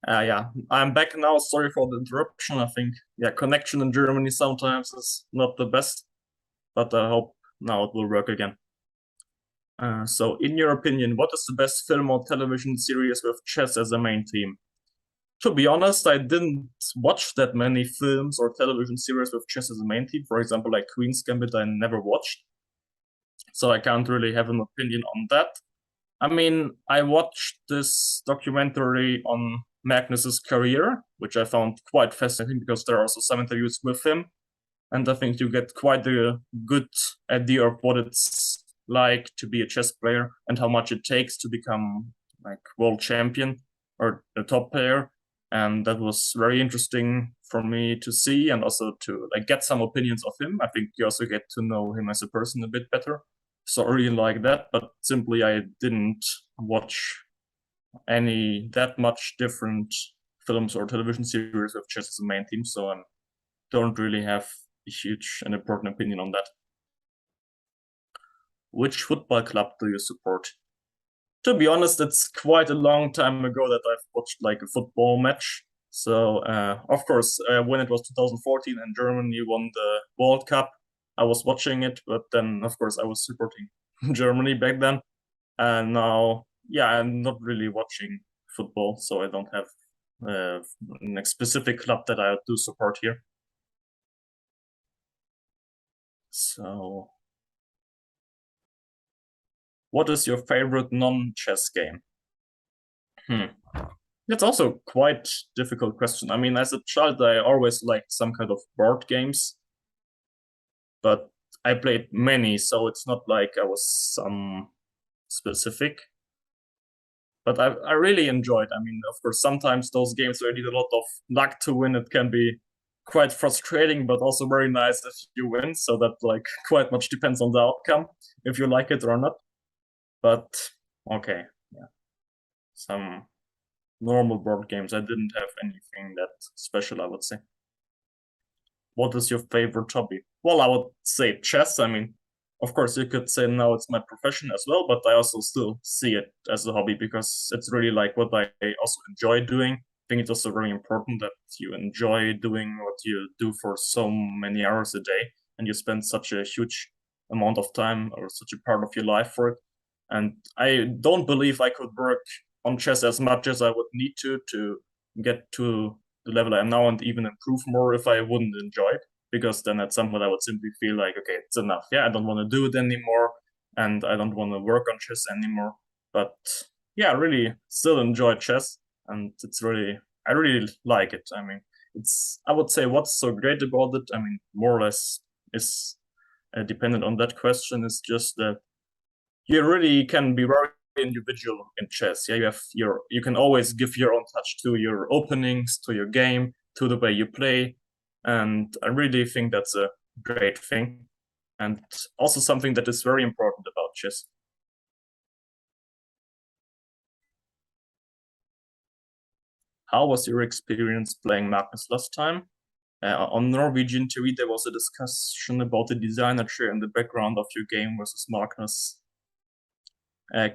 Speaker 4: Yeah, I'm back now. Sorry for the interruption. I think connection in Germany sometimes is not the best, but I hope now it will work again. So, in your opinion, what is the best film or television series with chess as a main theme? To be honest, I didn't watch that many films or television series with chess as a main theme. For example, like Queen's Gambit, I never watched, so I can't really have an opinion on that. I mean, I watched this documentary on Magnus's career, which I found quite fascinating because there are also some interviews with him, and I think you get quite a good idea of what it's like to be a chess player and how much it takes to become like world champion or a top player. And that was very interesting for me to see and also to like get some opinions of him. I think you also get to know him as a person a bit better. Sorry like that, but simply I didn't watch any that much different films or television series with chess as a main theme, so I don't really have a huge and important opinion on that. Which football club do you support? To be honest, it's quite a long time ago that I've watched like a football match. So, of course, when it was 2014 and Germany won the World Cup, I was watching it, but then, of course, I was supporting Germany back then. And now, yeah, I'm not really watching football, so I don't have a specific club that I do support here. So, what is your favorite non-chess game? That's also quite difficult question. I mean, as a child, I always liked some kind of board games, but I played many, so it's not like I was some specific. But I really enjoyed. I mean, of course, sometimes those games where you need a lot of luck to win, it can be quite frustrating, but also very nice if you win. So that like quite much depends on the outcome, if you like it or not. But okay, yeah, some normal board games. I didn't have anything that special, I would say. What is your favorite hobby? Well, I would say chess. I mean, of course, you could say now it's my profession as well, but I also still see it as a hobby because it's really like what I also enjoy doing. I think it's also very important that you enjoy doing what you do for so many hours a day and you spend such a huge amount of time or such a part of your life for it. And I don't believe I could work on chess as much as I would need to get to the level I am now and even improve more if I wouldn't enjoy it. Because then at some point I would simply feel like, okay, it's enough. Yeah, I don't want to do it anymore, and I don't want to work on chess anymore. But yeah, I really still enjoy chess, and I really like it. I mean, I would say what's so great about it. I mean, more or less is dependent on that question is just that you really can be very individual in chess. Yeah, you can always give your own touch to your openings, to your game, to the way you play, and I really think that's a great thing, and also something that is very important about chess. How was your experience playing Magnus last time? On Norwegian TV, there was a discussion about the designer chair in the background of your game versus Magnus.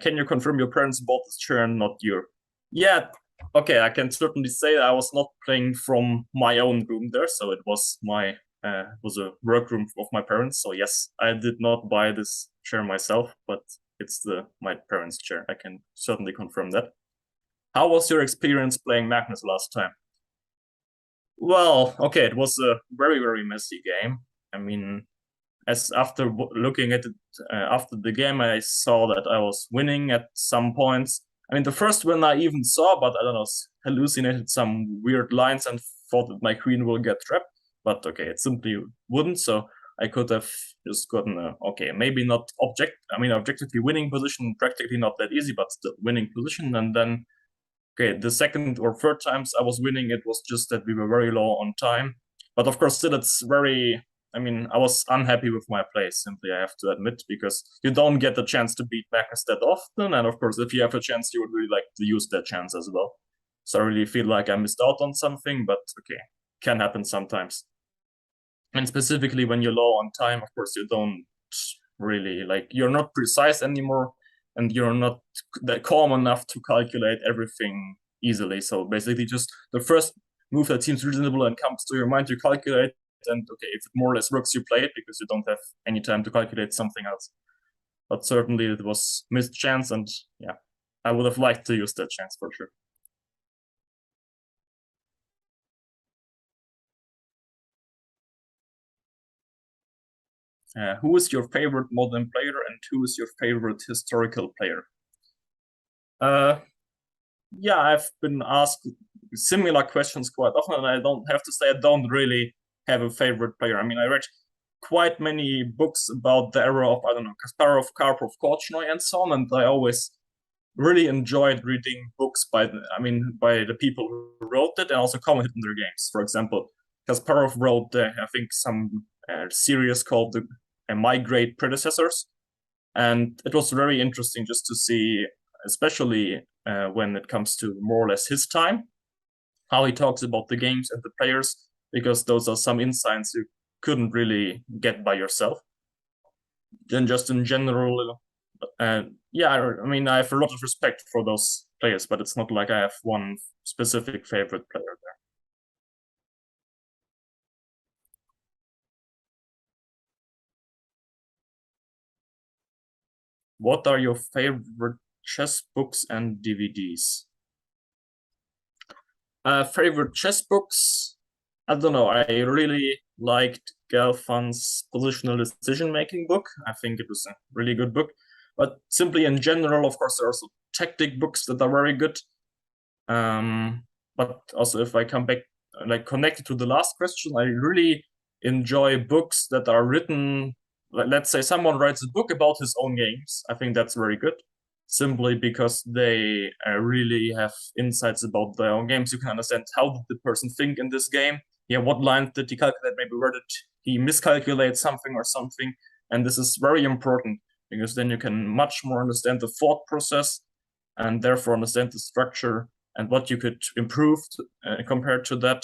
Speaker 4: Can you confirm your parents bought this chair and not your? Yeah, okay, I can certainly say I was not playing from my own room there, so it was was a workroom of my parents. So yes, I did not buy this chair myself, but it's my parents' chair. I can certainly confirm that. How was your experience playing Magnus last time? Well, okay, it was a very, very messy game. I mean, as after looking at it after the game, I saw that I was winning at some points. I mean, the first win I even saw, but I don't know, hallucinated some weird lines and thought that my queen will get trapped. But okay, it simply wouldn't. So I could have just gotten okay, maybe not objectively winning position, practically not that easy, but still winning position. And then okay, the second or third times I was winning, it was just that we were very low on time. But of course, still, it's very. I mean, I was unhappy with my play, simply, I have to admit, because you don't get the chance to beat Magnus that often. And of course, if you have a chance, you would really like to use that chance as well. So I really feel like I missed out on something, but okay, can happen sometimes. And specifically when you're low on time, of course, you don't really, you're not precise anymore, and you're not that calm enough to calculate everything easily. So basically just the first move that seems reasonable and comes to your mind, you calculate, and okay, if it more or less works, you play it because you don't have any time to calculate something else. But certainly it was missed chance, and yeah, I would have liked to use that chance for sure. Who is your favorite modern player and who is your favorite historical player? Yeah, I've been asked similar questions quite often, and I don't have to say I don't really have a favorite player. I mean, I read quite many books about the era of, I don't know, Kasparov, Karpov, Korchnoi, and so on, and I always really enjoyed reading books by the people who wrote it and also commented on their games. For example, Kasparov wrote, I think, some series called the My Great Predecessors, and it was very interesting just to see, especially when it comes to more or less his time, how he talks about the games and the players, because those are some insights you couldn't really get by yourself. Then just in general, yeah, I mean, I have a lot of respect for those players, but it's not like I have one specific favorite player there. What are your favorite chess books and DVDs? Favorite chess books? I don't know. I really liked Gelfan's positional decision-making book. I think it was a really good book. But simply in general, of course, there are also tactic books that are very good. But also, if I come back, connected to the last question, I really enjoy books that are written. Let's say someone writes a book about his own games. I think that's very good, simply because they really have insights about their own games. You can understand how did the person think in this game. Yeah, what line did he calculate? Maybe where did he miscalculate something or something? And this is very important because then you can much more understand the thought process and therefore understand the structure and what you could improve compared to that.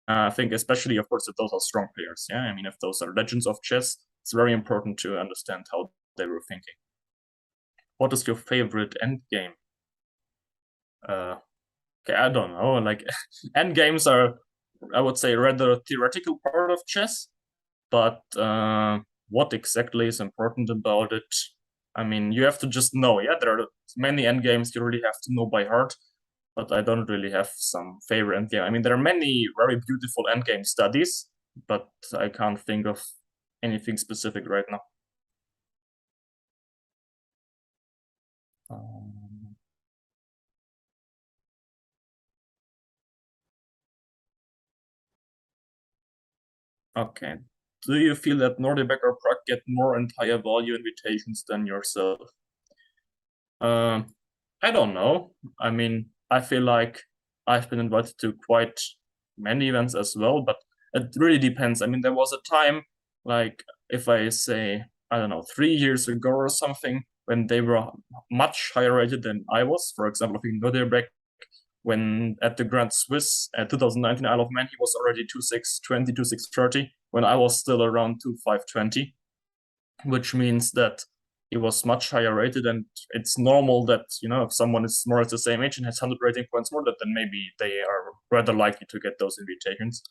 Speaker 4: I think especially, of course, if those are strong players. Yeah, I mean, if those are legends of chess, it's very important to understand how they were thinking. What is your favorite endgame? Okay, I don't know. Endgames are, I would say, rather theoretical part of chess, but what exactly is important about it? I mean, you have to just know. Yeah, there are many endgames you really have to know by heart, but I don't really have some favorite endgame. I mean, there are many very beautiful endgame studies, but I can't think of anything specific right now. Okay. do you feel that Nordic or Prague get more and higher value invitations than yourself? I don't know. I mean, I feel like I've been invited to quite many events as well, but it really depends. I mean, there was a time, like if I say, I don't know, 3 years ago or something, when they were much higher rated than I was. For example, I think Nordic, when at the Grand Swiss at 2019 Isle of Man, he was already 2620, 2630, when I was still around 2520, which means that he was much higher rated, and it's normal that, you know, if someone is more or less the same age and has 100 rating points more, then maybe they are rather likely to get those invitations.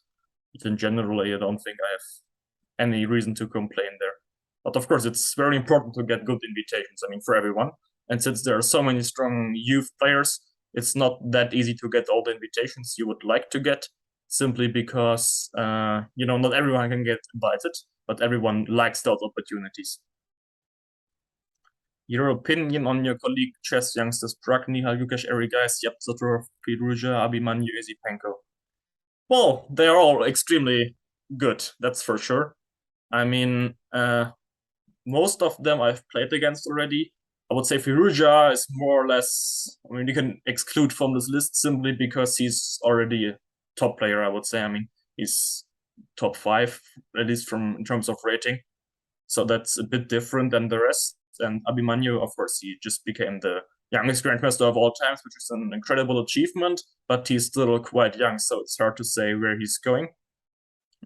Speaker 4: But in general, I don't think I have any reason to complain there. But of course, it's very important to get good invitations, I mean, for everyone. And since there are so many strong youth players, it's not that easy to get all the invitations you would like to get, simply because, you know, not everyone can get invited, but everyone likes those opportunities. Your opinion on your colleague chess youngsters Prag, Nihal, Yukesh, Erigas, Yapsator, Piruja, Abimanyu, Isipenko? Well, they are all extremely good, that's for sure. I mean, most of them I've played against already. I would say Firuja is more or less, I mean, you can exclude from this list simply because he's already a top player, I would say. I mean, he's top 5, at least in terms of rating. So that's a bit different than the rest. And Abimanyu, of course, he just became the youngest Grandmaster of all times, which is an incredible achievement, but he's still quite young, so it's hard to say where he's going.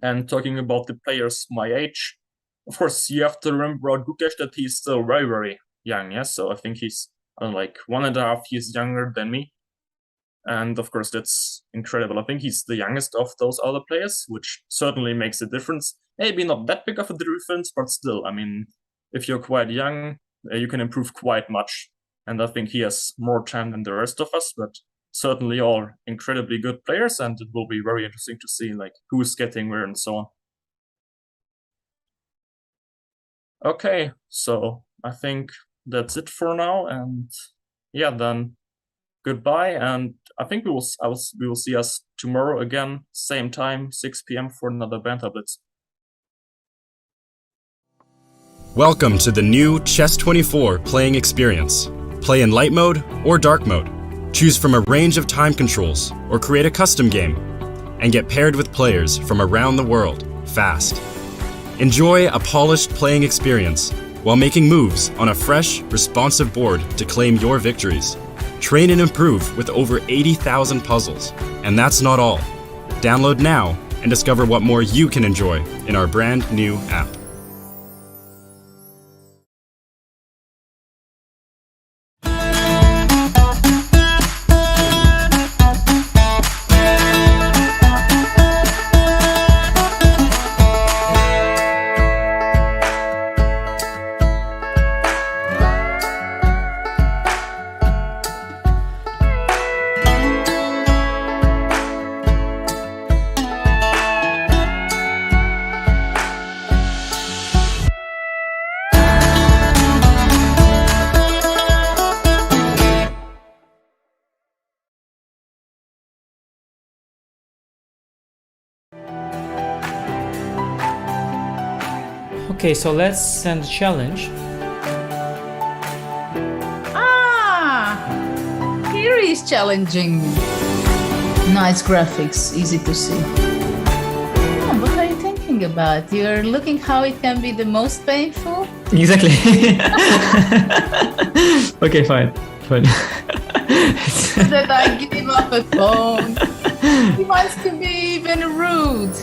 Speaker 4: And talking about the players my age, of course, you have to remember about Gukesh that he's still very, very young, yes? So I think he's like 1.5 years younger than me. And of course, that's incredible. I think he's the youngest of those other players, which certainly makes a difference. Maybe not that big of a difference, but still, I mean, if you're quite young, you can improve quite much. And I think he has more time than the rest of us, but certainly all incredibly good players, and it will be very interesting to see like who's getting where and so on. Okay, so I think that's it for now, and yeah, then goodbye, and I think we will see us tomorrow again, same time, 6 p.m. for another Banter Blitz.
Speaker 3: Welcome to the new Chess24 playing experience. Play in light mode or dark mode. Choose from a range of time controls or create a custom game and get paired with players from around the world fast. Enjoy a polished playing experience while making moves on a fresh, responsive board to claim your victories. Train and improve with over 80,000 puzzles. And that's not all. Download now and discover what more you can enjoy in our brand new app.
Speaker 1: Okay, so let's send a challenge.
Speaker 2: Here is challenging me. Nice graphics, easy to see. What are you thinking about? You're looking how it can be the most painful?
Speaker 1: Exactly. Okay, fine.
Speaker 2: So that I give up a phone. He wants to be even rude.